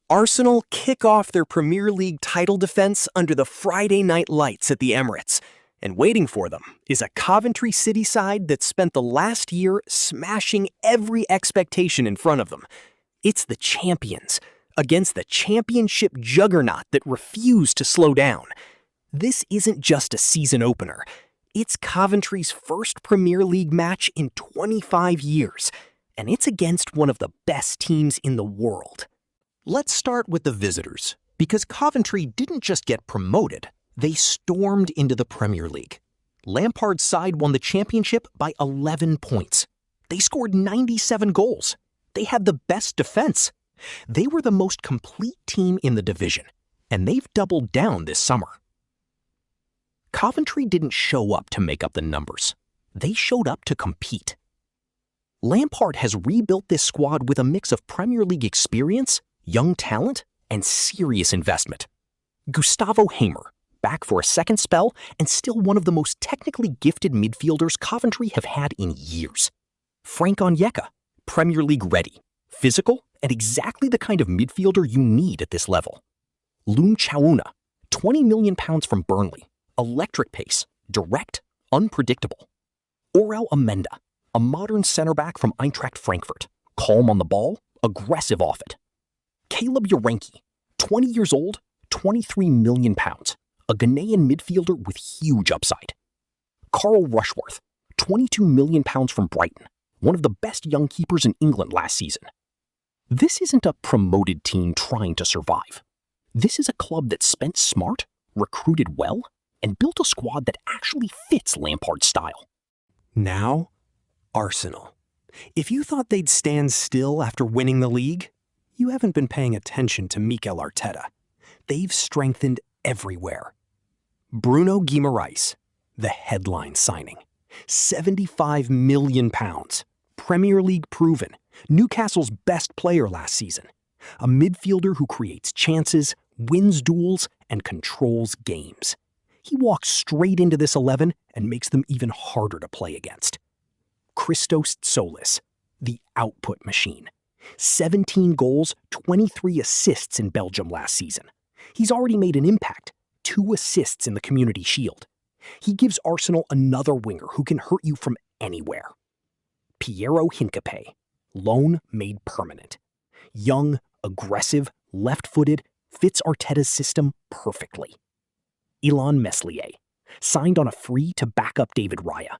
Arsenal kick off their Premier League title defense under the Friday night lights at the Emirates. And waiting for them is a Coventry City side that spent the last year smashing every expectation in front of them. It's the champions against the championship juggernaut that refused to slow down. This isn't just a season opener. It's Coventry's first Premier League match in 25 years, and it's against one of the best teams in the world. Let's start with the visitors, because Coventry didn't just get promoted, they stormed into the Premier League. Lampard's side won the championship by 11 points. They scored 97 goals. They had the best defense. They were the most complete team in the division, and they've doubled down this summer. Coventry didn't show up to make up the numbers. They showed up to compete. Lampard has rebuilt this squad with a mix of Premier League experience, young talent, and serious investment. Gustavo Hamer, back for a second spell and still one of the most technically gifted midfielders Coventry have had in years. Frank Lampard, Premier League ready, physical, and exactly the kind of midfielder you need at this level. Loum Chaouna, £20 million from Burnley, electric pace, direct, unpredictable. Orel Amenda, a modern centre-back from Eintracht Frankfurt, calm on the ball, aggressive off it. Caleb Yarenki, 20 years old, £23 million, a Ghanaian midfielder with huge upside. Carl Rushworth, £22 million from Brighton, one of the best young keepers in England last season. This isn't a promoted team trying to survive. This is a club that spent smart, recruited well, and built a squad that actually fits Lampard's style. Now, Arsenal. If you thought they'd stand still after winning the league, you haven't been paying attention to Mikel Arteta. They've strengthened everywhere. Bruno Guimaraes, the headline signing. £75 million. Premier League proven. Newcastle's best player last season. A midfielder who creates chances, wins duels, and controls games. He walks straight into this 11 and makes them even harder to play against. Christos Solis, the output machine. 17 goals, 23 assists in Belgium last season. He's already made an impact, 2 assists in the Community Shield. He gives Arsenal another winger who can hurt you from anywhere. Piero Hincapié, loan made permanent. Young, aggressive, left-footed, fits Arteta's system perfectly. Ilan Meslier, signed on a free to back up David Raya.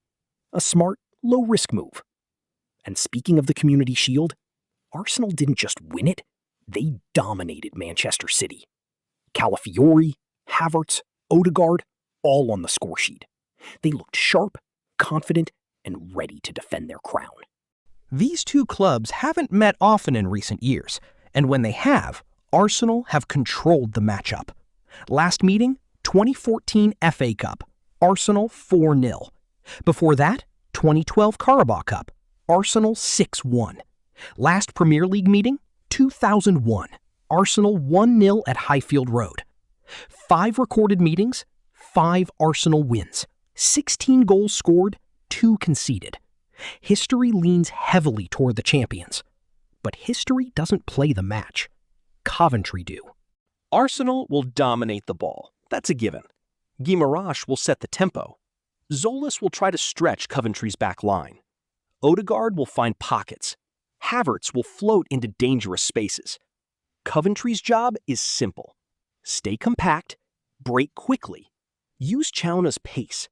A smart, low-risk move. And speaking of the Community Shield, Arsenal didn't just win it, they dominated Manchester City. Calafiori, Havertz, Odegaard, all on the scoresheet. They looked sharp, confident, and ready to defend their crown. These two clubs haven't met often in recent years, and when they have, Arsenal have controlled the matchup. Last meeting, 2014 FA Cup, Arsenal 4-0. Before that, 2012 Carabao Cup, Arsenal 6-1. Last Premier League meeting, 2001, Arsenal 1-0 at Highfield Road. 5 recorded meetings, 5 Arsenal wins, 16 goals scored, 2 conceded. History leans heavily toward the champions, but history doesn't play the match. Coventry do. Arsenal will dominate the ball, that's a given. Guimaraes will set the tempo. Zolis will try to stretch Coventry's back line. Odegaard will find pockets. Havertz will float into dangerous spaces. Coventry's job is simple. Stay compact, break quickly, use Chauna's pace.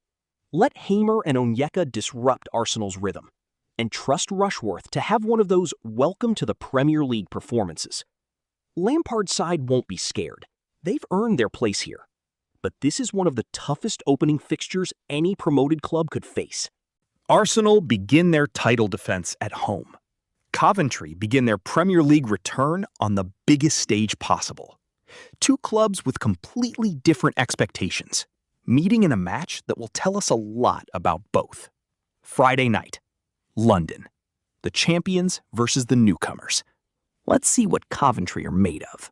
Let Hamer and Onyeka disrupt Arsenal's rhythm, and trust Rushworth to have one of those welcome to the Premier League performances. Lampard's side won't be scared. They've earned their place here. But this is one of the toughest opening fixtures any promoted club could face. Arsenal begin their title defense at home. Coventry begin their Premier League return on the biggest stage possible. Two clubs with completely different expectations, meeting in a match that will tell us a lot about both. Friday night, London. The champions versus the newcomers. Let's see what Coventry are made of.